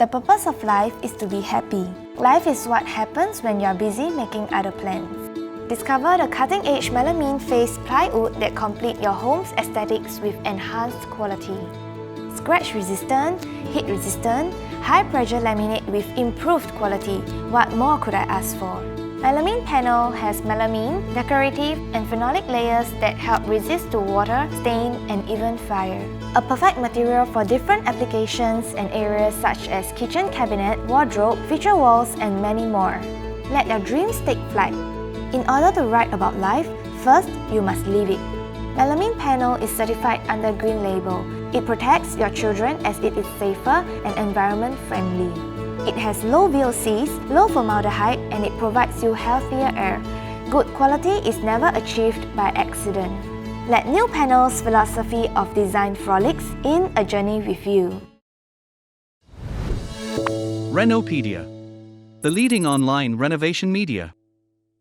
The purpose of life is to be happy. Life is what happens when you're busy making other plans. Discover the cutting-edge Melamine Faced Plywood that complete your home's aesthetics with enhanced quality. Scratch-resistant, heat-resistant, high-pressure laminate with improved quality. What more could I ask for? Melamine panel has melamine, decorative, and phenolic layers that help resist to water, stain, and even fire. A perfect material for different applications and areas such as kitchen cabinet, wardrobe, feature walls, and many more. Let your dreams take flight. In order to write about life, first you must live it. Melamine panel is certified under Green Label. It protects your children as it is safer and environment friendly. It has low VOCs, low formaldehyde, and it provides you healthier air. Good quality is never achieved by accident. Let Neupanel's philosophy of design frolics in a journey with you. Renopedia, the leading online renovation media.